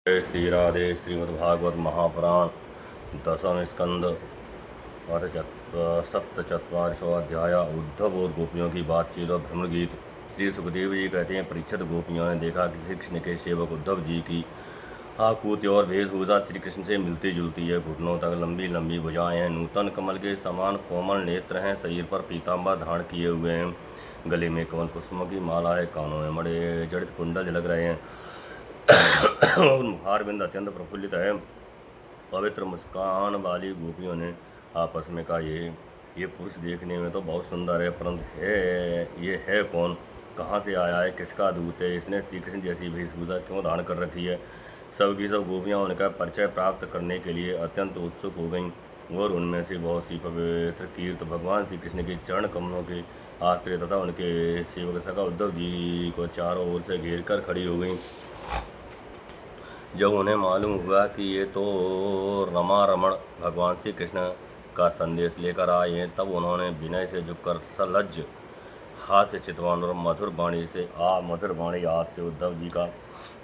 जय श्री राधे। श्रीमद्भागवत महापुराण दशम स्कंद अथ सप्तचत्वारिशो अध्याय। उद्धव और गोपियों की बातचीत और भ्रमण गीत। श्री सुखदेव जी कहते हैं, परीक्षित गोपियों ने देखा कि श्री कृष्ण के सेवक उद्धव जी की आकृति और वेशभूषा श्री कृष्ण से मिलती जुलती है। घुटनों तक लंबी लंबी भुजाएं हैं, नूतन कमल के समान कोमल नेत्र हैं, शरीर पर पीताम्बर धारण किए हुए हैं, गले में कमल पुष्पों की माला है, कानों में बड़े जड़ित कुंडल झलक रहे हैं और मुखारबिंद अत्यंत प्रफुल्लित है। पवित्र मुस्कान वाली गोपियों ने आपस में कहा, ये पुरुष देखने में तो बहुत सुंदर है, परंतु ये है कौन? कहाँ से आया है? किसका दूत है? इसने श्री कृष्ण जैसी वेशभूषा क्यों धारण कर रखी है? सब की सब गोपियाँ उनका परिचय प्राप्त करने के लिए अत्यंत उत्सुक हो गईं, और उनमें से बहुत सी पवित्र कीर्त भगवान श्री कृष्ण के चरण कमलों के आश्रय तथा उनके सेवक सखा उद्धव जी को चारों ओर से घेर कर खड़ी हो गईं। जब उन्हें मालूम हुआ कि ये तो रमा रमण भगवान श्री कृष्ण का संदेश लेकर आए हैं, तब उन्होंने विनय से झुककर सलज्ज हास्य चितवान और मधुर वाणी से उद्धव जी का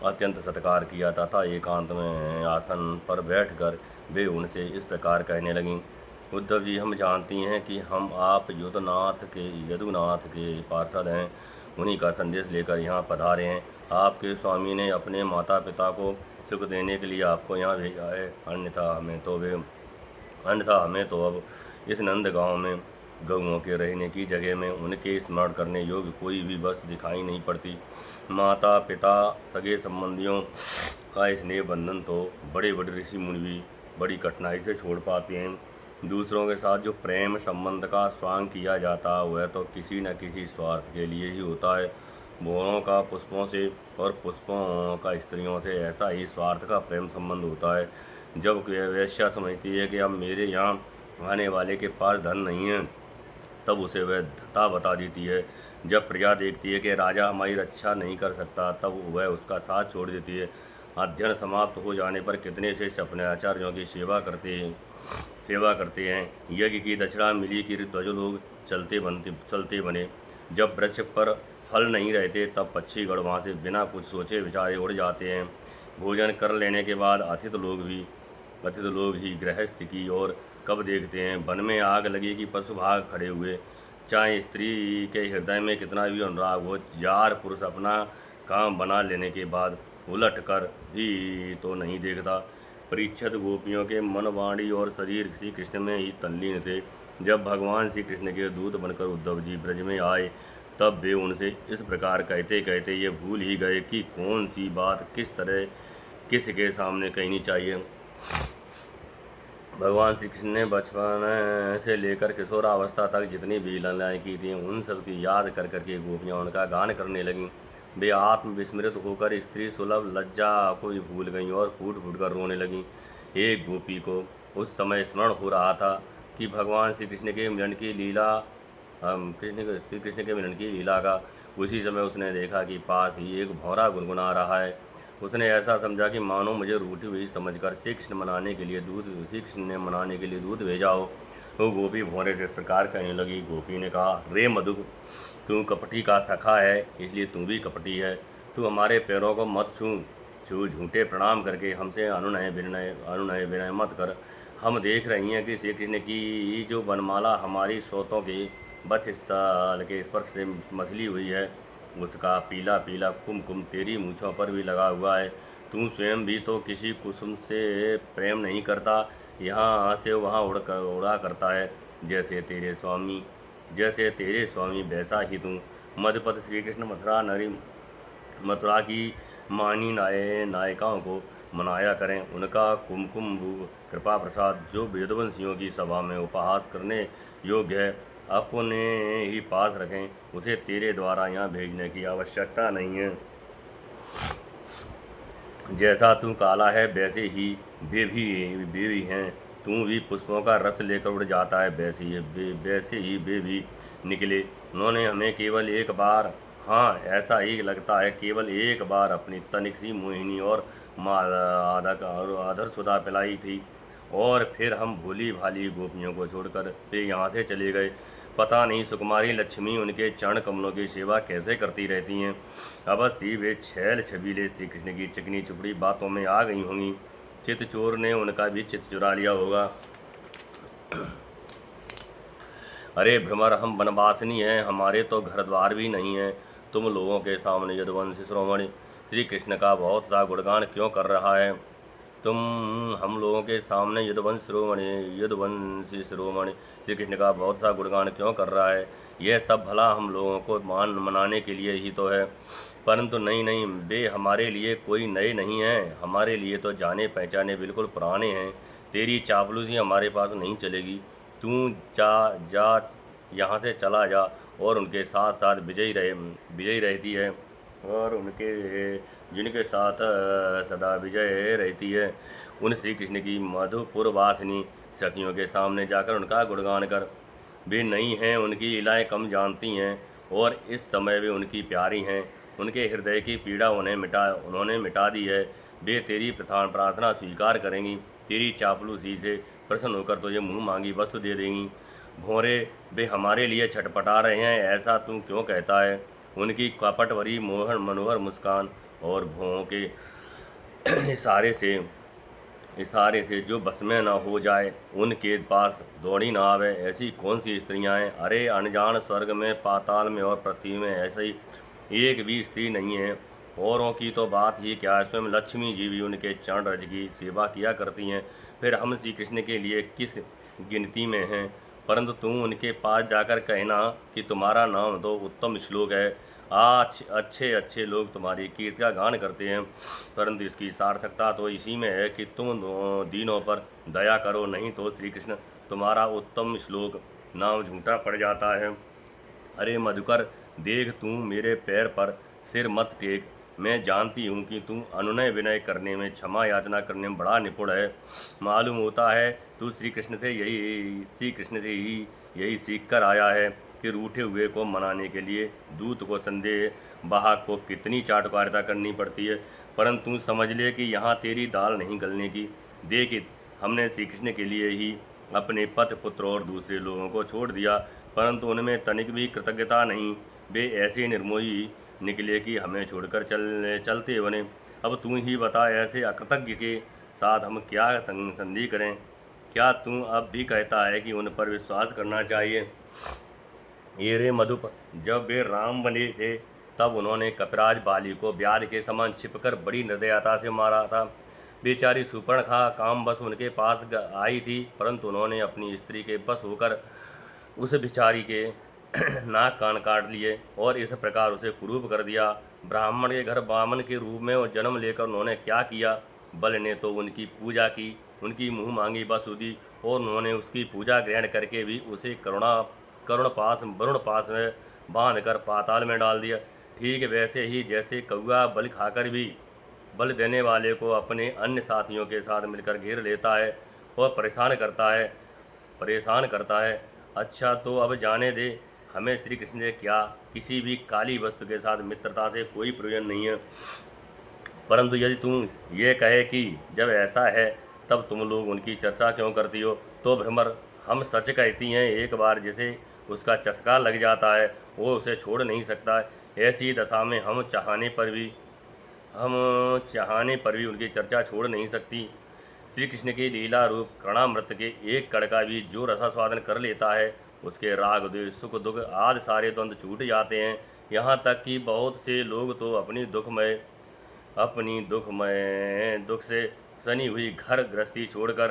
अत्यंत सत्कार किया तथा एकांत में आसन पर बैठकर वे उनसे इस प्रकार कहने लगीं। उद्धव जी, हम जानती हैं कि हम आप यदुनाथ के पार्षद हैं, उन्हीं का संदेश लेकर यहाँ पधारे हैं। आपके स्वामी ने अपने माता पिता को सुख देने के लिए आपको यहाँ भेजा है, अन्यथा हमें तो अब इस नंद गांव में गऊओं के रहने की जगह में उनके स्मरण करने योग्य कोई भी वस्तु दिखाई नहीं पड़ती। माता पिता सगे संबंधियों का स्नेह बंधन तो बड़े बड़े ऋषि मुनि भी बड़ी कठिनाई से छोड़ पाते हैं। दूसरों के साथ जो प्रेम संबंध का स्वांग किया जाता है वह तो किसी न किसी स्वार्थ के लिए ही होता है। भौरों का पुष्पों से और पुष्पों का स्त्रियों से ऐसा ही स्वार्थ का प्रेम संबंध होता है। जब वैश्या समझती है कि अब मेरे यहाँ आने वाले के पास धन नहीं है, तब उसे वह धता बता देती है। जब प्रजा देखती है कि राजा हमारी रक्षा नहीं कर सकता, तब वह उसका साथ छोड़ देती है। अध्ययन समाप्त हो जाने पर कितने शिष्य अपने आचार्यों की सेवा करते हैं। यज्ञ की दक्षिणा मिली कि ध्वजलोग चलते बने। जब वृक्ष पर फल नहीं रहते, तब पक्षीगण वहाँ से बिना कुछ सोचे विचारे उड़ जाते हैं। भोजन कर लेने के बाद अतिथि लोग ही गृहस्थ की ओर कब देखते हैं। वन में आग लगी कि पशु भाग खड़े हुए। चाहे स्त्री के हृदय में कितना भी अनुराग हो, जार पुरुष अपना काम बना लेने के बाद उलट कर भी तो नहीं देखता। परीक्षित गोपियों के मन, वाणी और शरीर श्री कृष्ण में ही तल्लीन थे। जब भगवान श्री कृष्ण के दूत बनकर उद्धव जी ब्रज में आए, तब वे उनसे इस प्रकार कहते कहते ये भूल ही गए कि कौन सी बात किस तरह किसके सामने कहनी चाहिए। भगवान श्री कृष्ण ने बचपन से लेकर किशोरावस्था तक जितनी भी लीलाएं की थी, उन सब की याद कर करके गोपियाँ उनका गान करने लगीं। वे आत्मविस्मृत होकर स्त्री सुलभ लज्जा को भी भूल गईं और फूट फूट कर रोने लगीं। एक गोपी को उस समय स्मरण हो रहा था कि भगवान श्री कृष्ण के मिलन की लीला का। उसी समय उसने देखा कि पास ही एक भौरा गुनगुना रहा है। उसने ऐसा समझा कि मानो मुझे रूठी हुई समझकर श्री कृष्ण ने मनाने के लिए दूध भेजा हो। वो गोपी भौरे से इस प्रकार कहने लगी। गोपी ने कहा, रे मधु, तू कपटी का सखा है, इसलिए तू भी कपटी है। तू हमारे पैरों को मत छू झूठे प्रणाम करके हमसे अनुनय विनय मत कर। हम देख रही हैं कि श्री कृष्ण की जो वनमाला हमारी सोतों के वक्षस्थल के स्पर्श से मसली हुई है, उसका पीला पीला कुमकुम तेरी मूँछों पर भी लगा हुआ है। तू स्वयं भी तो किसी कुसुम से प्रेम नहीं करता, यहाँ से वहाँ उड़ा करता है। जैसे तेरे स्वामी वैसा ही तू। मधुपति श्री कृष्ण मथुरा की मानी नायिकाओं को मनाया करें। उनका कुमकुम कृपा प्रसाद जो वेदवंशियों की सभा में उपहास करने योग्य है, अपने ही पास रखें। उसे तेरे द्वारा यहाँ भेजने की आवश्यकता नहीं है। जैसा तू काला है, वैसे ही वे भी हैं। तू भी पुष्पों का रस लेकर उड़ जाता है, वैसे ही वे भी निकले। उन्होंने हमें केवल एक बार, हाँ ऐसा ही लगता है, केवल एक बार अपनी तनिक सी मोहिनी और आधर सुधा पिलाई थी, और फिर हम भोली भाली गोपियों को छोड़कर वे यहाँ से चले गए। पता नहीं सुकुमारी लक्ष्मी उनके चरण कमलों की सेवा कैसे करती रहती हैं। अवश्य वे छैल छबीले श्री कृष्ण की चिकनी चुपड़ी बातों में आ गई होंगी। चित चोर ने उनका भी चित्त चुरा लिया होगा। अरे भ्रमर, हम वनवासिनी हैं, हमारे तो घर द्वार भी नहीं है। तुम लोगों के सामने यदुवंशी शिरोमणि श्री कृष्ण का बहुत सा गुणगान क्यों कर रहा है? तुम हम लोगों के सामने यदुवंशी शिरोमणि श्री कृष्ण का बहुत सा गुणगान क्यों कर रहा है? यह सब भला हम लोगों को मनाने के लिए ही तो है। परंतु नहीं नहीं, वे हमारे लिए कोई नए नहीं हैं, हमारे लिए तो जाने पहचाने बिल्कुल पुराने हैं। तेरी चापलूसी हमारे पास नहीं चलेगी। तू जा यहाँ से चला जा और उनके साथ साथ विजयी रहती है, और उनके जिनके साथ सदा विजय रहती है, उन श्री कृष्ण की मधुपुर वासिनी सखियों के सामने जाकर उनका गुणगान कर। वे नई हैं, उनकी लीलाएं कम जानती हैं, और इस समय वे उनकी प्यारी हैं। उनके हृदय की पीड़ा उन्होंने मिटा दी है। वे तेरी प्रार्थना स्वीकार करेंगी। तेरी चापलूसी से प्रसन्न होकर तुझे मुँह मांगी वस्तु दे देंगी। भोरे, वे हमारे लिए छटपटा रहे हैं, ऐसा तू क्यों कहता है? उनकी कपट भरी मनोहर मुस्कान और भौहों के इशारे से जो बस में न हो जाए, उनके पास दौड़ी ना आवे, ऐसी कौन सी स्त्रियां हैं? अरे अनजान, स्वर्ग में, पाताल में और पृथ्वी में ऐसी एक भी स्त्री नहीं है। औरों की तो बात ही क्या है, स्वयं लक्ष्मी जी भी उनके चरण रज की सेवा किया करती हैं। फिर हम श्री कृष्ण के लिए किस गिनती में हैं? परंतु तुम उनके पास जाकर कहना कि तुम्हारा नाम तो उत्तम श्लोक है। आज अच्छे अच्छे लोग तुम्हारी कीर्ति का गान करते हैं, परंतु इसकी सार्थकता तो इसी में है कि तुम दीनों पर दया करो, नहीं तो श्री कृष्ण तुम्हारा उत्तम श्लोक नाम झूठा पड़ जाता है। अरे मधुकर, देख, तू मेरे पैर पर सिर मत टेक। मैं जानती हूँ कि तू अनुनय विनय करने में, क्षमा याचना करने में बड़ा निपुण है। मालूम होता है तू श्री कृष्ण से ही यही सीख कर आया है कि रूठे हुए को मनाने के लिए दूत को संदेह वाहक को कितनी चाटुकारिता करनी पड़ती है। परंतु समझ ले कि यहाँ तेरी दाल नहीं गलने की। देख, हमने श्री कृष्ण के लिए ही अपने पति पुत्र और दूसरे लोगों को छोड़ दिया, परंतु उनमें तनिक भी कृतज्ञता नहीं। वे ऐसे निर्मोही निकले कि हमें छोड़कर चलते बने। अब तू ही बता, ऐसे अकृतज्ञ के साथ हम क्या संधि करें? क्या तू अब भी कहता है कि उन पर विश्वास करना चाहिए? ये रे मधुप, जब वे राम बने थे तब उन्होंने कपिराज बाली को व्याध के समान छिपकर बड़ी निर्दयता से मारा था। बेचारी सुपर्णखा काम बस उनके पास आई थी, परंतु उन्होंने अपनी स्त्री के बस होकर उस बिचारी के नाक कान काट लिए और इस प्रकार उसे कुरूप कर दिया। ब्राह्मण के घर बामन के रूप में और जन्म लेकर उन्होंने क्या किया? बल ने तो उनकी पूजा की, उनकी मुँह मांगी बसु दी, और उन्होंने उसकी पूजा ग्रहण करके भी उसे वरुण पास में बांध कर पाताल में डाल दिया। ठीक वैसे ही जैसे कौआ बल खाकर भी बल देने वाले को अपने अन्य साथियों के साथ मिलकर घेर लेता है और परेशान करता है। अच्छा, तो अब जाने दे, हमें श्री कृष्ण से क्या किसी भी काली वस्तु के साथ मित्रता से कोई प्रयोजन नहीं है। परंतु यदि तुम ये कहे कि जब ऐसा है तब तुम लोग उनकी चर्चा क्यों करती हो, तो भ्रमर, हम सच कहती हैं, एक बार जिसे उसका चस्का लग जाता है वो उसे छोड़ नहीं सकता। ऐसी दशा में हम चाहने पर भी उनकी चर्चा छोड़ नहीं सकती। श्री कृष्ण के लीला रूप कर्णामृत के एक कण का भी जो रसास्वादन कर लेता है, उसके राग द्वेष सुख दुख आदि सारे द्वंद्व छूट जाते हैं। यहाँ तक कि बहुत से लोग तो अपनी दुख से सनी हुई घर गृहस्थी छोड़कर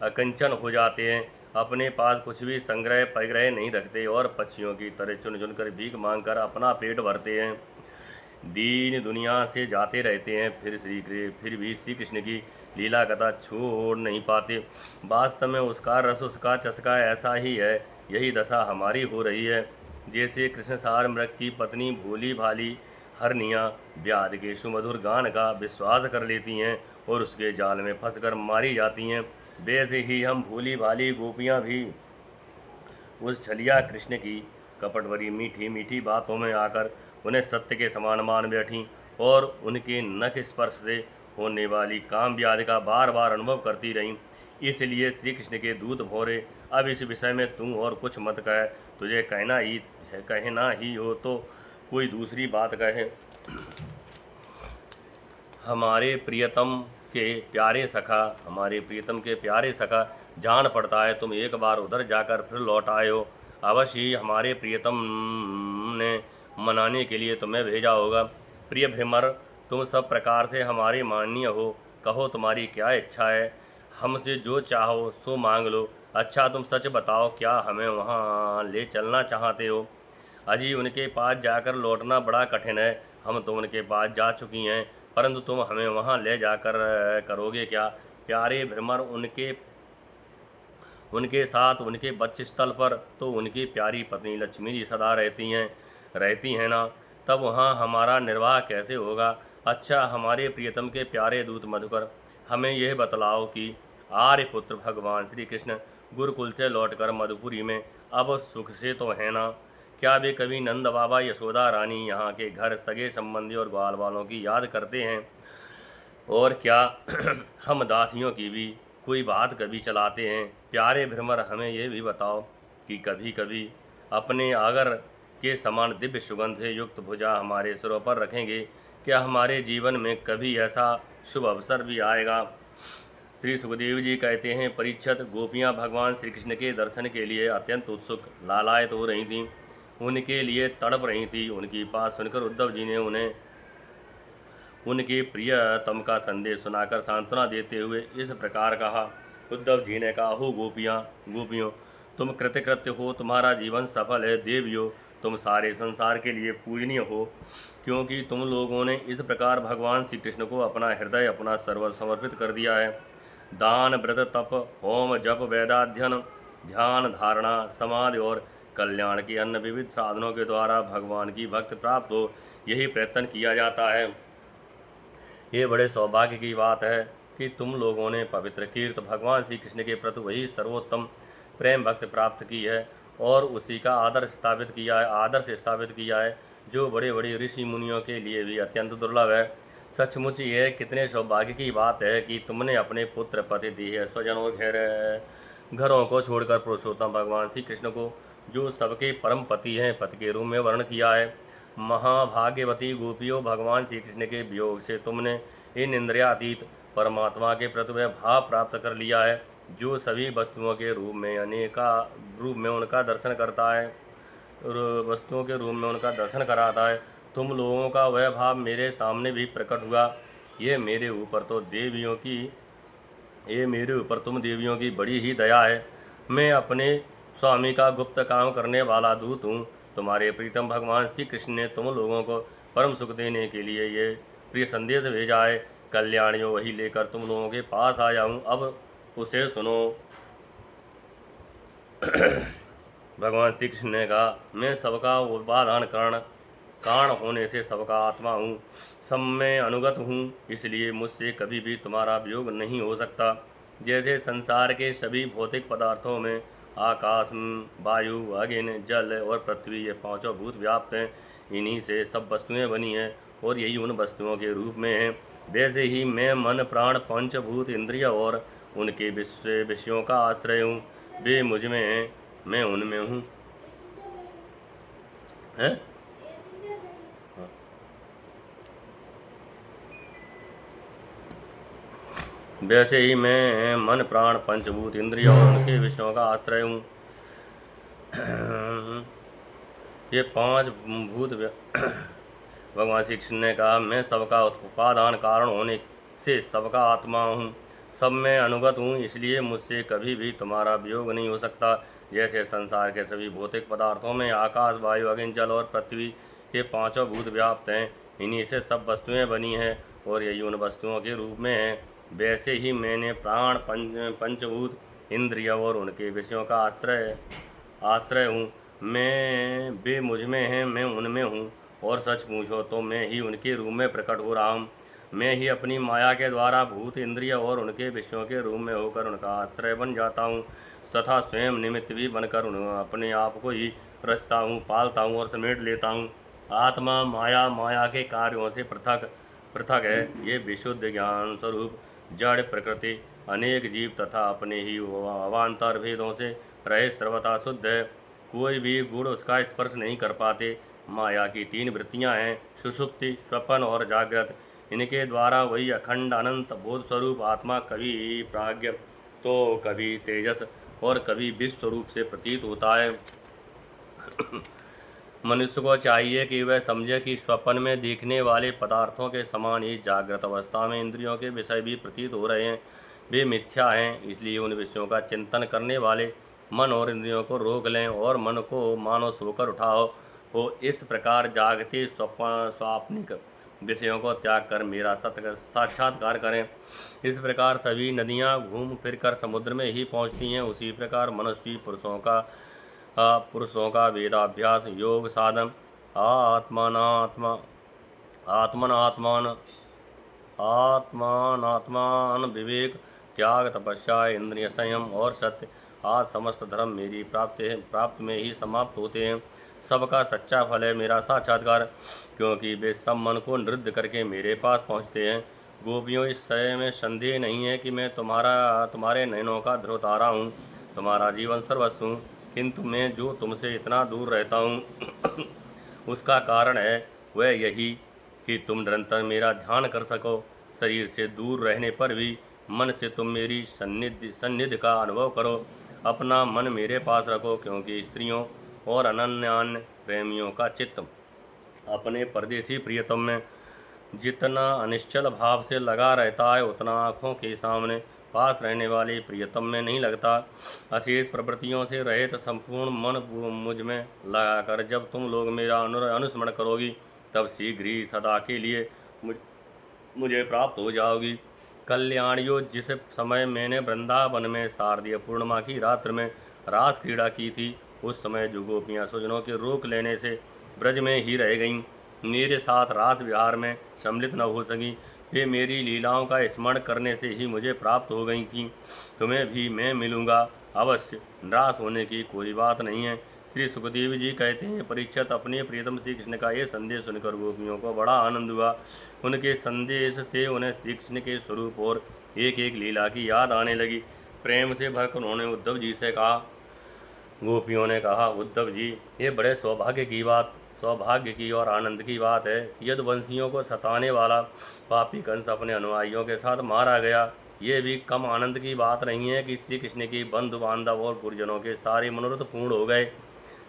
अकंचन हो जाते हैं, अपने पास कुछ भी संग्रह परिग्रह नहीं रखते और पक्षियों की तरह चुन चुन कर भीख मांगकर अपना पेट भरते हैं, दीन दुनिया से जाते रहते हैं, फिर भी श्री कृष्ण की लीला कथा छोड़ नहीं पाते। वास्तव में उसका रस, उसका चस्का ऐसा ही है। यही दशा हमारी हो रही है। जैसे कृष्ण सार मृग की पत्नी भोली भाली हरनियाँ व्याध के सुमधुर गान का विश्वास कर लेती हैं और उसके जाल में फंसकर मारी जाती हैं, वैसे ही हम भोली भाली गोपियाँ भी उस छलिया कृष्ण की कपट भरी मीठी मीठी बातों में आकर उन्हें सत्य के समान मान बैठी और उनके नख स्पर्श से होने वाली काम व्याधि का बार बार अनुभव करती रहीं। इसलिए श्री कृष्ण के दूत भोरे, अब इस विषय में तू और कुछ मत कह, तुझे कहना ही हो तो कोई दूसरी बात कहे। हमारे प्रियतम के प्यारे सखा, जान पड़ता है तुम एक बार उधर जाकर फिर लौट आए हो। अवश्य ही हमारे प्रियतम ने मनाने के लिए तुम्हें भेजा होगा। प्रिय भ्रमर, तुम सब प्रकार से हमारे माननीय हो। कहो तुम्हारी क्या इच्छा है, हमसे जो चाहो सो मांग लो। अच्छा तुम सच बताओ, क्या हमें वहाँ ले चलना चाहते हो? अजी उनके पास जाकर लौटना बड़ा कठिन है। हम तो उनके पास जा चुकी हैं, परंतु तुम हमें वहाँ ले जाकर करोगे क्या? प्यारे भ्रमर, उनके साथ उनके बक्षस्थल पर तो उनकी प्यारी पत्नी लक्ष्मी जी सदा रहती हैं ना, तब वहाँ हमारा निर्वाह कैसे होगा? अच्छा हमारे प्रियतम के प्यारे दूत मधुकर, हमें यह बतलाओ कि आर्यपुत्र भगवान श्री कृष्ण गुरुकुल से लौटकर मधुपुरी में अब सुख से तो है ना? क्या वे कभी नंद बाबा, यशोदा रानी, यहाँ के घर सगे संबंधी और ग्वाल वालों की याद करते हैं? और क्या हम दासियों की भी कोई बात कभी चलाते हैं? प्यारे भ्रमर, हमें यह भी बताओ कि कभी कभी अपने आगर के समान दिव्य सुगंध से युक्त भुजा हमारे सिरों पर रखेंगे? क्या हमारे जीवन में कभी ऐसा शुभ अवसर भी आएगा? श्री सुखदेव जी कहते हैं, परीक्षित, गोपियाँ भगवान श्री कृष्ण के दर्शन के लिए अत्यंत उत्सुक लालायित हो रही थीं, उनके लिए तड़प रही थी। उनकी बात सुनकर उद्धव जी ने उन्हें उनके प्रियतम का संदेश सुनाकर सांत्वना देते हुए इस प्रकार कहा। उद्धव जी ने कहा, हो गोपियों, तुम कृतकृत्य हो, तुम्हारा जीवन सफल है। देवियों, तुम सारे संसार के लिए पूजनीय हो, क्योंकि तुम लोगों ने इस प्रकार भगवान श्री कृष्ण को अपना हृदय, अपना सर्वस्व समर्पित कर दिया है। दान, व्रत, तप, होम, जप, वेदाध्ययन, ध्यान, धारणा, समाधि और कल्याण के अन्य विविध साधनों के द्वारा भगवान की भक्ति प्राप्त हो, यही प्रयत्न किया जाता है। ये बड़े सौभाग्य की बात है कि तुम लोगों ने पवित्र कीर्त भगवान श्री कृष्ण के प्रति वही सर्वोत्तम प्रेम भक्ति प्राप्त की है और उसी का आदर्श स्थापित किया है, जो बड़े बड़े ऋषि मुनियों के लिए भी अत्यंत दुर्लभ है। सचमुच यह कितने सौभाग्य की बात है कि तुमने अपने पुत्र, पति, देह, स्वजन और घरों को छोड़कर पुरुषोत्तम भगवान श्री कृष्ण को, जो सबके परम पति हैं, पति के रूप में वर्ण किया है। महाभाग्यवती गोपियों, भगवान श्री कृष्ण के वियोग से तुमने इन इंद्रियातीत परमात्मा के प्रति वह भाव प्राप्त कर लिया है, जो सभी वस्तुओं के रूप में उनका दर्शन करता है, वस्तुओं के रूप में उनका दर्शन कराता है। तुम लोगों का वह भाव मेरे सामने भी प्रकट हुआ। ये मेरे ऊपर तुम देवियों की बड़ी ही दया है। मैं अपने स्वामी का गुप्त काम करने वाला दूत हूँ। तुम्हारे प्रीतम भगवान श्री कृष्ण ने तुम लोगों को परम सुख देने के लिए ये प्रिय संदेश भेजा है। कल्याणियों, वही लेकर तुम लोगों के पास आया हूँ, अब उसे सुनो। भगवान श्री कृष्ण ने कहा, मैं सबका उपादान कारण होने से सबका आत्मा हूँ, सब में अनुगत हूँ, इसलिए मुझसे कभी भी तुम्हारा वियोग नहीं हो सकता। जैसे संसार के सभी भौतिक पदार्थों में आकाश, वायु, अग्नि, जल और पृथ्वी, ये पांचों भूत व्याप्त हैं, इन्हीं से सब वस्तुएं बनी हैं और यही उन वस्तुओं के रूप में हैं। वैसे ही मैं मन, प्राण, पंचभूत, इंद्रिय और उनके विषयों का आश्रय हूँ। वे मुझ में हैं, मैं उनमें हूँ। वैसे ही मैं मन, प्राण, पंचभूत, इंद्रिय और उनके विषयों का आश्रय हूँ। ये पांच भूत भगवान श्री कृष्ण ने कहा, मैं सबका उपादान कारण होने से सबका आत्मा हूँ, सब में अनुगत हूँ, इसलिए मुझसे कभी भी तुम्हारा वियोग नहीं हो सकता। जैसे संसार के सभी भौतिक पदार्थों में आकाश, वायु, अग्नि, जल और पृथ्वी, ये पांचों भूत व्याप्त हैं, इन्हीं से सब वस्तुएं बनी हैं और यही उन वस्तुओं के रूप में हैं। वैसे ही मैंने प्राण, पंचभूत, इंद्रिय और उनके विषयों का आश्रय हूँ। वे मुझ में हैं, मैं उनमें हूँ, और सच पूछो तो मैं ही उनके रूप में प्रकट हो रहा हूँ। मैं ही अपनी माया के द्वारा भूत, इंद्रिय और उनके विषयों के रूप में होकर उनका आश्रय बन जाता हूँ तथा स्वयं निमित्त भी बनकर अपने आप को ही रचता हूँ, पालता हूँ और समेट लेता हूँ। आत्मा माया के कार्यों से पृथक है। ये विशुद्ध ज्ञान स्वरूप जड़ प्रकृति, अनेक जीव तथा अपने ही अवान्तर भेदों से रहित सर्वथा शुद्ध है। कोई भी गुण उसका स्पर्श नहीं कर पाते। माया की 3 वृत्तियां हैं, सुषुप्ति, स्वप्न और जागृत। इनके द्वारा वही अखंड अनंत बोध स्वरूप आत्मा कभी प्राज्ञ तो कभी तेजस और कभी विश्व स्वरूप से प्रतीत होता है। मनुष्य को चाहिए कि वह समझे कि स्वप्न में दिखने वाले पदार्थों के समान ही जागृत अवस्था में इंद्रियों के विषय भी प्रतीत हो रहे हैं, वे मिथ्या हैं। इसलिए उन विषयों का चिंतन करने वाले मन और इंद्रियों को रोक लें और मन को मानो सोकर उठाओ हो। इस प्रकार जागते स्वाप्निक विषयों को त्याग कर मेरा सत्य साक्षात्कार करें। इस प्रकार सभी नदियाँ घूम फिर कर समुद्र में ही पहुँचती हैं। उसी प्रकार मनुष्य पुरुषों का वेदाभ्यास, योग साधन, आत्मात्मान विवेक, त्याग, तपस्या, इंद्रिय संयम और सत्य आज समस्त धर्म मेरी प्राप्त में ही समाप्त होते हैं। सबका सच्चा फल है मेरा साक्षात्कार, क्योंकि वे सब मन को निरुद्ध करके मेरे पास पहुँचते हैं। गोपियों, इस समय में संदेह नहीं है कि मैं तुम्हारे नयनों का ध्रुवतारा हूँ, तुम्हारा जीवन सर्वस्व हूँ। किंतु मैं जो तुमसे इतना दूर रहता हूँ उसका कारण है वह यही कि तुम निरंतर मेरा ध्यान कर सको। शरीर से दूर रहने पर भी मन से तुम मेरी सन्निधि का अनुभव करो। अपना मन मेरे पास रखो, क्योंकि स्त्रियों और अन्य प्रेमियों का चित्त अपने परदेसी प्रियतम में जितना अनिश्चल भाव से लगा रहता है, उतना आँखों के सामने पास रहने वाले प्रियतम में नहीं लगता। अशेष प्रवृत्तियों से रहित संपूर्ण मन मुझ में लगाकर जब तुम लोग मेरा अनुस्मरण करोगी, तब शीघ्र ही सदा के लिए मुझे प्राप्त हो जाओगी। कल्याणियों, जिस समय मैंने वृंदावन में शारदीय पूर्णिमा की रात्र में रास क्रीड़ा की थी, उस समय जो गोपियाँ स्वजनों के रोक लेने से ब्रज में ही रह गईं, मेरे साथ रास विहार में सम्मिलित न हो सकी, वे मेरी लीलाओं का स्मरण करने से ही मुझे प्राप्त हो गई थीं। तुम्हें भी मैं मिलूँगा अवश्य, निराश होने की कोई बात नहीं है। श्री सुखदेव जी कहते हैं, परीक्षित, अपने प्रियतम श्री कृष्ण का ये संदेश सुनकर गोपियों को बड़ा आनंद हुआ। उनके संदेश से उन्हें श्री कृष्ण के स्वरूप और एक एक लीला की याद आने लगी। प्रेम से भरकर उन्होंने उद्धव जी से कहा। गोपियों ने कहा, उद्धव जी, ये बड़े सौभाग्य की और आनंद की बात है। यदुवंशियों को सताने वाला पापी कंस अपने अनुयायियों के साथ मारा गया। ये भी कम आनंद की बात नहीं है कि श्री कृष्ण के बंधु बांधव और गुरुजनों के सारे मनोरथ पूर्ण हो गए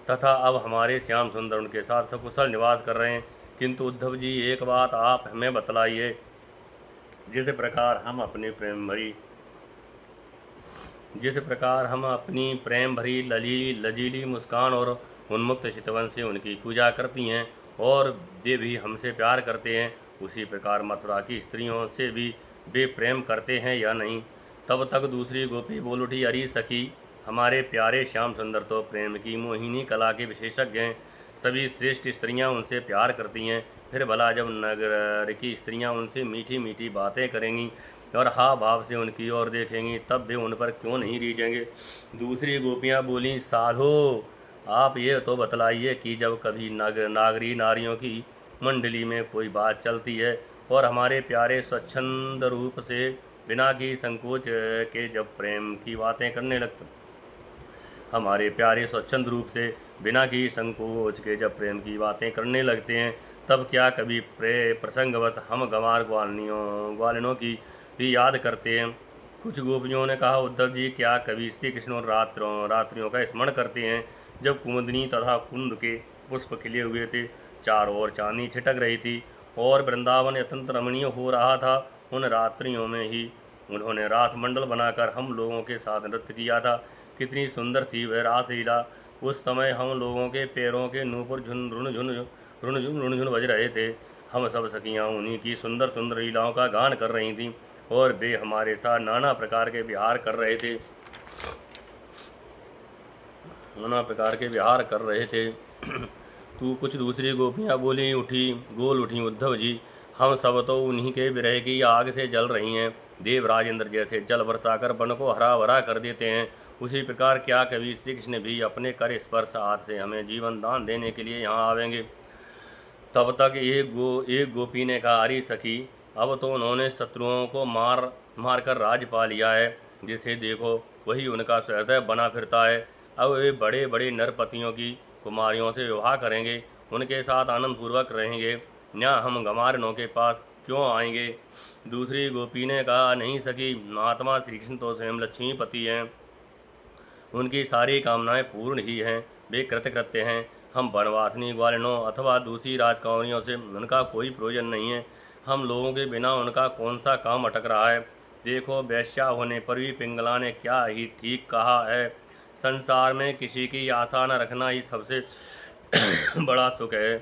तथा अब हमारे श्याम सुंदर उनके साथ सकुशल निवास कर रहे हैं। किंतु उद्धव जी, एक बात आप हमें बतलाइए, जिस प्रकार हम अपनी प्रेम भरी लजीली मुस्कान और उन्मुक्त चितवन से उनकी पूजा करती हैं और वे भी हमसे प्यार करते हैं, उसी प्रकार मथुरा की स्त्रियों से भी वे प्रेम करते हैं या नहीं। तब तक दूसरी गोपी बोल उठी, अरे सखी, हमारे प्यारे श्याम सुंदर तो प्रेम की मोहिनी कला के विशेषज्ञ हैं। सभी श्रेष्ठ स्त्रियां उनसे प्यार करती हैं। फिर भला जब नगर की स्त्रियां उनसे मीठी मीठी बातें करेंगी और हा भाव से उनकी ओर देखेंगी, तब वे उन पर क्यों नहीं रीझेंगे। दूसरी गोपियां बोलीं, साधो, आप ये तो बतलाइए कि जब कभी नागरी नारियों की मंडली में कोई बात चलती है और हमारे प्यारे स्वच्छंद रूप से बिना की संकोच के जब प्रेम की बातें करने लगते हमारे प्यारे स्वच्छंद रूप से बिना की संकोच के जब प्रेम की बातें करने लगते हैं, तब क्या कभी प्रसंगवश हम गंवार ग्वालिनों की भी याद करते हैं। कुछ गोपियों ने कहा, उद्धव जी, क्या कभी श्री कृष्ण और रात्रियों का स्मरण करते हैं, जब कुमुदनी तथा कुंद के पुष्प खिले हुए थे, चारों ओर चांदनी छिटक रही थी और वृंदावन अत्यंत रमणीय हो रहा था। उन रात्रियों में ही उन्होंने रास मंडल बनाकर हम लोगों के साथ नृत्य किया था। कितनी सुंदर थी वह रासलीला। उस समय हम लोगों के पैरों के नूपुर झुन बज रहे थे। हम सब सखियाँ उन्हीं की सुंदर सुंदर लीलाओं का गान कर रही थीं और वे हमारे साथ नाना प्रकार के विहार कर रहे थे। तू कुछ दूसरी गोपियाँ गोल उठी, उद्धव जी, हम सब तो उन्हीं के विरह की आग से जल रही हैं। देवराज इंद्र जैसे जल बरसाकर वन को हरा भरा कर देते हैं, उसी प्रकार क्या कभी श्री कृष्ण भी अपने कर स्पर्श हाथ से हमें जीवन दान देने के लिए यहाँ आवेंगे। तब तक एक गोपी ने कहा, अरे सखी, अब तो उन्होंने शत्रुओं को मार कर राज पा लिया है। जिसे देखो वही उनका हृदय बना फिरता है। अब वे बड़े बड़े नरपतियों की कुमारियों से विवाह करेंगे, उनके साथ आनंदपूर्वक रहेंगे। यहाँ हम गंवारनों के पास क्यों आएंगे? दूसरी गोपी ने कहा, नहीं सकी, महात्मा श्री कृष्ण तो स्वयं लक्ष्मीपति हैं, उनकी सारी कामनाएं पूर्ण ही हैं, वे कृतकृत्य हैं। हम वनवासिनी ग्वालिनों अथवा दूसरी राजकुमारियों से उनका कोई प्रयोजन नहीं है। हम लोगों के बिना उनका कौन सा काम अटक रहा है? देखो, वेश्या होने पर भी पिंगला ने क्या ही ठीक कहा है, संसार में किसी की आशा न रखना ही सबसे बड़ा सुख है।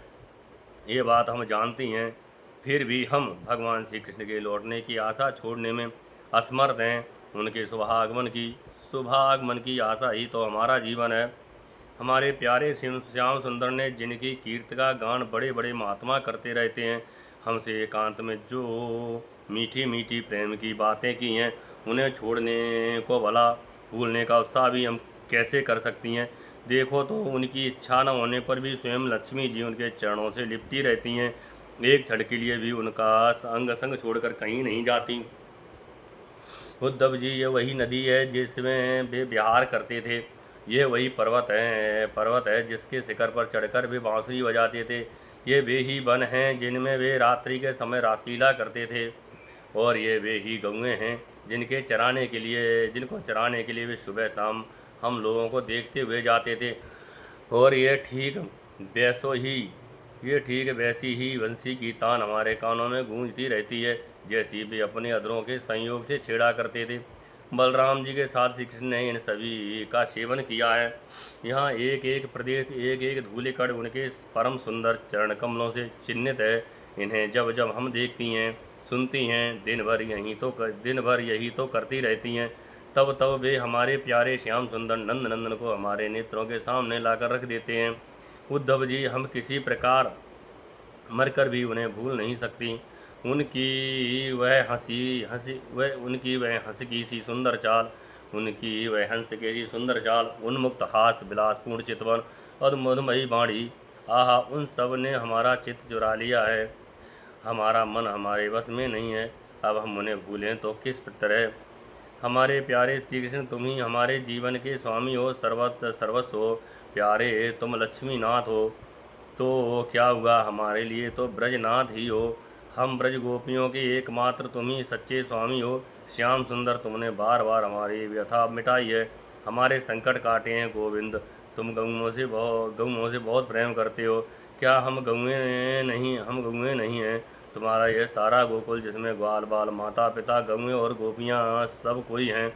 ये बात हम जानती हैं, फिर भी हम भगवान श्री कृष्ण के लौटने की आशा छोड़ने में असमर्थ हैं। उनके शुभागमन की आशा ही तो हमारा जीवन है। हमारे प्यारे श्याम सुंदर ने जिनकी कीर्ति का गान बड़े बड़े महात्मा करते रहते हैं, हमसे एकांत में जो मीठी मीठी प्रेम की बातें की हैं, उन्हें छोड़ने को भला भूलने का उत्साह भी हम कैसे कर सकती हैं? देखो तो, उनकी इच्छा न होने पर भी स्वयं लक्ष्मी जी उनके चरणों से लिपटी रहती हैं, एक क्षण के लिए भी उनका अंग संग छोड़कर कहीं नहीं जाती। उद्धव जी, ये वही नदी है जिसमें वे विहार करते थे, ये वही पर्वत है जिसके शिखर पर चढ़कर वे बांसुरी बजाते थे, ये वे ही वन हैं जिनमें वे रात्रि के समय रासलीला करते थे, और ये वे ही गौएं हैं जिनको चराने के लिए वे सुबह शाम हम लोगों को देखते हुए जाते थे। और ये ठीक वैसी ही बंसी की तान हमारे कानों में गूंजती रहती है, जैसी वे अपने अधरों के संयोग से छेड़ा करते थे। बलराम जी के साथ श्री कृष्ण ने इन सभी का सेवन किया है। यहाँ एक एक प्रदेश, एक एक धूलि कण उनके परम सुंदर चरण कमलों से चिन्हित है। इन्हें जब जब हम देखती हैं, सुनती हैं, दिन भर यही तो करती रहती हैं, तब तब वे हमारे प्यारे श्याम सुंदर नंद नंदन को हमारे नेत्रों के सामने लाकर रख देते हैं। उद्धव जी, हम किसी प्रकार मरकर भी उन्हें भूल नहीं सकती। उनकी वह हंस की सी सुंदर चाल, उन्मुक्त हास, विलासपूर्ण चितवन और मधुमयी बाणी, आहा, उन सब ने हमारा चित्त चुरा लिया है। हमारा मन हमारे वश में नहीं है, अब हम उन्हें भूलें तो किस तरह? हमारे प्यारे श्री कृष्ण, तुम ही हमारे जीवन के स्वामी हो, सर्वस्व हो। प्यारे, तुम लक्ष्मीनाथ हो तो क्या हुआ, हमारे लिए तो ब्रजनाथ ही हो। हम ब्रज गोपियों के एकमात्र तुम ही सच्चे स्वामी हो। श्याम सुंदर, तुमने बार बार हमारी व्यथा मिटाई है, हमारे संकट काटे हैं। गोविंद, तुम गौओं से बहुत प्रेम करते हो, क्या हम गौएं नहीं हैं? तुम्हारा यह सारा गोकुल, जिसमें ग्वाल बाल, माता पिता, गौएं और गोपियाँ सब कोई हैं,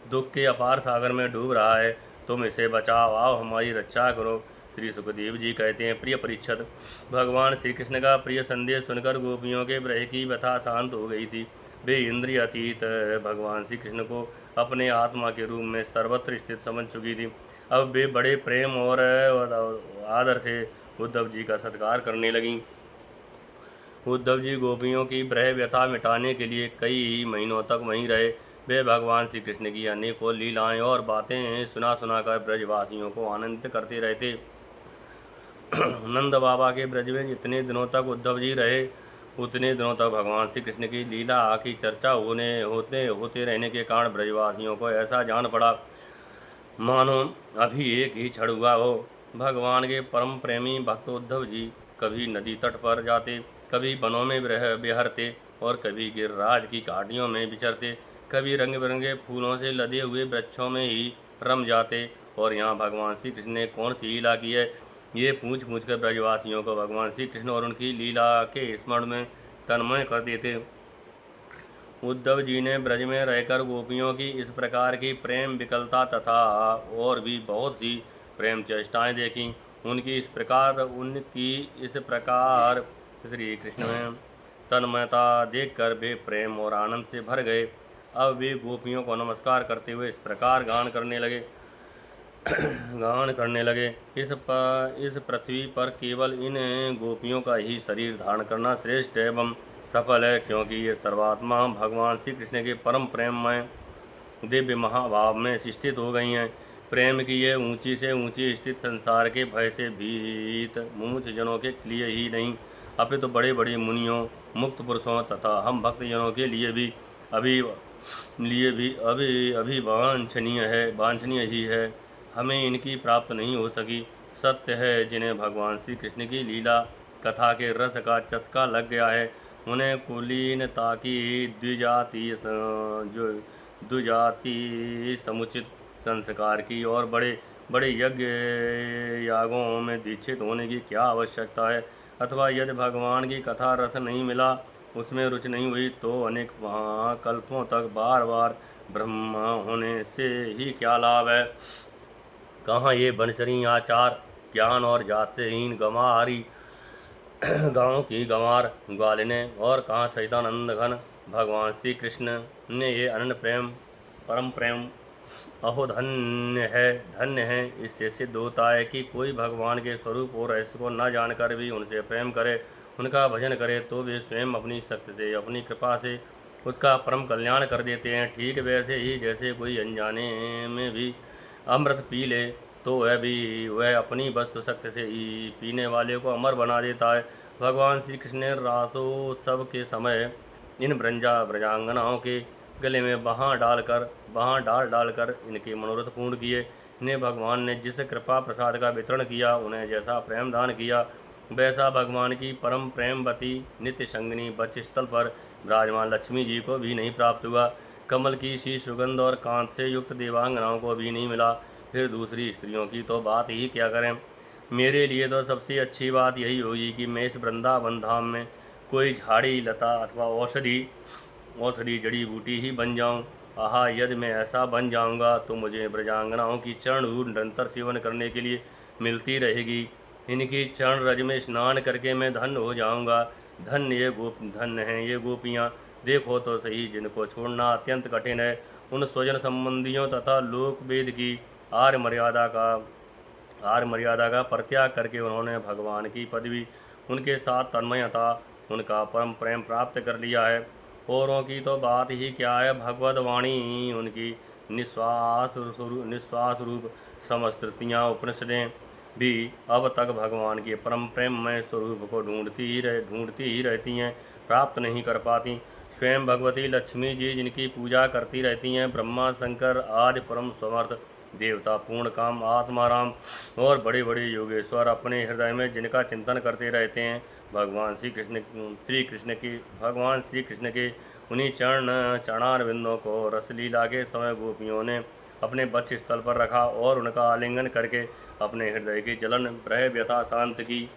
दुख के अपार सागर में डूब रहा है। तुम इसे बचाओ, आओ हमारी रक्षा करो। श्री सुखदेव जी कहते हैं, प्रिय परीक्षित, भगवान श्री कृष्ण का प्रिय संदेश सुनकर गोपियों के विरह की व्यथा शांत हो गई थी। वे इंद्रिय अतीत भगवान श्री कृष्ण को अपने आत्मा के रूप में सर्वत्र स्थित समझ चुकी थी। अब वे बड़े प्रेम और आदर से उद्धव जी का सत्कार करने लगीं। उद्धव जी गोपियों की विरह व्यथा मिटाने के लिए कई महीनों तक वहीं रहे। वे भगवान श्री कृष्ण की अनेकों लीलाएं और बातें सुनाकर ब्रजवासियों को आनंदित करते रहते। नंद बाबा के ब्रज में जितने दिनों तक उद्धव जी रहे, उतने दिनों तक भगवान श्री कृष्ण की लीला की चर्चा होते रहने के कारण ब्रजवासियों को ऐसा जान पड़ा मानो अभी एक ही क्षण हुआ हो। भगवान के परम प्रेमी भक्त उद्धव जी कभी नदी तट पर जाते, कभी वनों में विहरते और कभी गिरिराज की घाटियों में विचरते, कभी रंग बिरंगे फूलों से लदे हुए वृक्षों में ही रम जाते। और यहाँ भगवान श्री कृष्ण ने कौन सी लीला की है, ये पूछ कर ब्रजवासियों को भगवान श्री कृष्ण और उनकी लीला के स्मरण में तन्मय कर देते। उद्धव जी ने ब्रज में रहकर गोपियों की इस प्रकार की प्रेम विकलता तथा और भी बहुत सी प्रेम चेष्टाएँ देखीं। उनकी इस प्रकार श्री कृष्ण में तन्मयता देखकर वे प्रेम और आनंद से भर गए। अब वे गोपियों को नमस्कार करते हुए इस प्रकार गान करने लगे, इस पृथ्वी पर केवल इन गोपियों का ही शरीर धारण करना श्रेष्ठ एवं सफल है, क्योंकि ये सर्वात्मा भगवान श्री कृष्ण के परम प्रेममय दिव्य महाभाव में स्थित हो गई हैं। प्रेम की ये ऊंची से ऊंची स्थित संसार के भय से भीत मुमुक्ष जनों के लिए ही नहीं, अपितु बड़े बड़े मुनियों, मुक्त पुरुषों तथा हम भक्तजनों के लिए भी अभी वांछनीय ही है। हमें इनकी प्राप्त नहीं हो सकी। सत्य है, जिन्हें भगवान श्री कृष्ण की लीला कथा के रस का चस्का लग गया है, उन्हें कुलीनता की द्विजाति समुचित संस्कार की और बड़े बड़े यज्ञ यागों में दीक्षित होने की क्या आवश्यकता है। अथवा यदि भगवान की कथा रस नहीं मिला, उसमें रुचि नहीं हुई, तो अनेक कल्पों तक बार बार ब्रह्मा होने से ही क्या लाभ है। कहाँ ये बनचरी आचार ज्ञान और जात से हीन गंवारी गाँव की गंवार ग्वालिने, और कहाँ सहितानंद घन भगवान श्री कृष्ण ने ये अनन्य प्रेम परम प्रेम। अहो धन्य है। इससे सिद्ध होता है कि कोई भगवान के स्वरूप और रहस्य को न जानकर भी उनसे प्रेम करे, उनका भजन करे, तो वे स्वयं अपनी शक्ति से अपनी कृपा से उसका परम कल्याण कर देते हैं। ठीक वैसे ही जैसे कोई अनजाने में भी अमृत पी ले, तो वह अपनी वस्तु शक्ति से ही पीने वाले को अमर बना देता है। भगवान श्री कृष्ण ने रातोत्सव के समय इन ब्रजांगनाओं के गले में बाँह डाल डालकर इनके मनोरथ पूर्ण किए। इन्हें भगवान ने जिस कृपा प्रसाद का वितरण किया, उन्हें जैसा प्रेम दान किया, वैसा भगवान की परम प्रेमवती नित्य संगिनी बक्षस्थल पर विराजमान लक्ष्मी जी को भी नहीं प्राप्त हुआ। कमल की सी सुगंध और कांत से युक्त देवांगनाओं को भी नहीं मिला। फिर दूसरी स्त्रियों की तो बात ही क्या करें। मेरे लिए तो सबसे अच्छी बात यही होगी कि मैं इस वृंदावन धाम में कोई झाड़ी लता अथवा औषधि जड़ी बूटी ही बन जाऊं। आहा, यदि मैं ऐसा बन जाऊंगा तो मुझे ब्रजांगनाओं की चरण धूल निरंतर सेवन करने के लिए मिलती रहेगी। इनकी चरण रज में स्नान करके मैं धन्य हो जाऊंगा। धन्य हैं ये गोपियाँ। देखो तो सही, जिनको छोड़ना अत्यंत कठिन है, उन स्वजन संबंधियों तथा लोक वेद की आर्य मर्यादा का परित्याग करके उन्होंने भगवान की पदवी, उनके साथ तन्मयता, उनका परम प्रेम प्राप्त कर लिया है। औरों की तो बात ही क्या है। भगवत वाणी, उनकी निश्वास रूप समस्तृतियाँ उपनिषदें भी अब तक भगवान के परम प्रेममय स्वरूप को ढूंढती ही रहती हैं, प्राप्त नहीं कर पाती। स्वयं भगवती लक्ष्मी जी जिनकी पूजा करती रहती हैं, ब्रह्मा शंकर आदि परम समर्थ देवता पूर्ण काम आत्माराम और बड़े बड़े योगेश्वर अपने हृदय में जिनका चिंतन करते रहते हैं, भगवान श्री कृष्ण के उन्हीं चरणारविंदों को रसलीला के समय गोपियों ने अपने वक्ष स्थल पर रखा और उनका आलिंगन करके अपने हृदय की जलन भय व्यथा शांत की।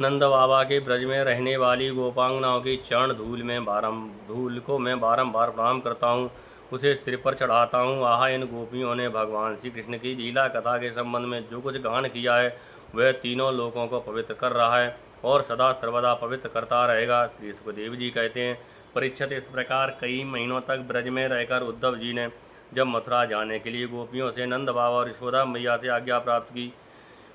नंद बाबा के ब्रज में रहने वाली गोपांगनाओं की चरण धूल को मैं बारंबार प्रणाम करता हूँ, उसे सिर पर चढ़ाता हूँ। आह, इन गोपियों ने भगवान श्री कृष्ण की लीला कथा के संबंध में जो कुछ गान किया है, वह तीनों लोकों को पवित्र कर रहा है और सदा सर्वदा पवित्र करता रहेगा। श्री सुखदेव जी कहते हैं, परीक्षित, इस प्रकार कई महीनों तक ब्रज में रहकर उद्धव जी ने जब मथुरा जाने के लिए गोपियों से नंद बाबा और यशोदा मैया से आज्ञा प्राप्त की,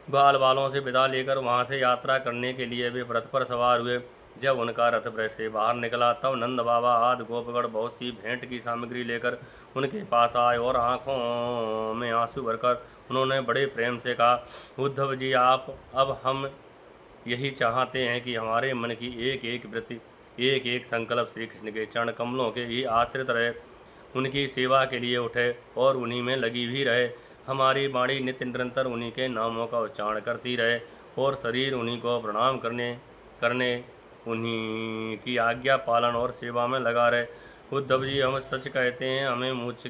बाल बालों से विदा लेकर वहां से यात्रा करने के लिए वे रथ पर सवार हुए। जब उनका रथ ब्रज से बाहर निकला, तब नंद बाबा आदि गोपगढ़ बहुत सी भेंट की सामग्री लेकर उनके पास आए और आंखों में आंसू भरकर उन्होंने बड़े प्रेम से कहा, उद्धव जी, आप अब हम यही चाहते हैं कि हमारे मन की एक एक वृत्ति, एक एक संकल्प श्री कृष्ण के चरण कमलों के ही आश्रित रहे, उनकी सेवा के लिए उठे और उन्हीं में लगी भी रहे। हमारी वाणी नित्य निरंतर उन्हीं के नामों का उच्चारण करती रहे और शरीर उन्हीं को प्रणाम करने उन्हीं की आज्ञा पालन और सेवा में लगा रहे। उद्धव जी, हम सच कहते हैं, हमें मोक्ष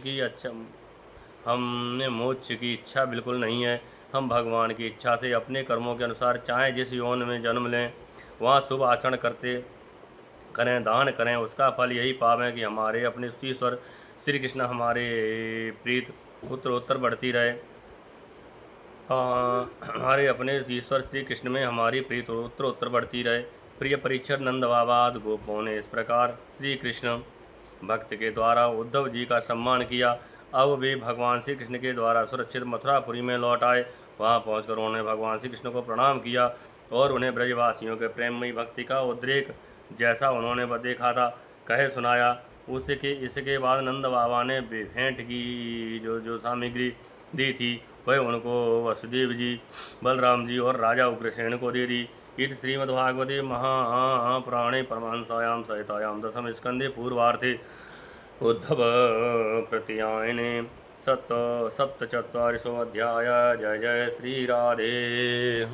की इच्छा बिल्कुल नहीं है। हम भगवान की इच्छा से अपने कर्मों के अनुसार चाहे जिस यौन में जन्म लें, वहाँ शुभ आचरण करें, दान करें, उसका फल यही पावें कि हमारे अपने ईश्वर श्री कृष्ण हमारे प्रीत उत्तरोत्तर बढ़ती रहे। हमारे अपने ईश्वर श्री कृष्ण में हमारी प्रीत उत्तरोत्तर बढ़ती रहे। प्रिय परीक्षक, नंद बाबा आदि गोपों ने इस प्रकार श्री कृष्ण भक्त के द्वारा उद्धव जी का सम्मान किया। अब वे भगवान श्री कृष्ण के द्वारा सुरक्षित मथुरापुरी में लौट आए। वहाँ पहुँचकर उन्होंने भगवान श्री कृष्ण को प्रणाम किया और उन्हें ब्रजवासियों के प्रेममयी भक्ति का उद्रेक जैसा उन्होंने देखा था कहे सुनाया। इसके बाद नंद बाबा ने भेंट की जो सामग्री दी थी, वह उनको वसुदेव जी, बलराम जी और राजा उग्रसेन को दे दी। इति श्रीमद्भागवते महापुराणे परमहंसायां संहितायां दशम स्कंदे पूर्वार्धे उद्धव प्रत्यायने सप्तचत्वारिंशोऽध्याय। जय जय श्री राधे।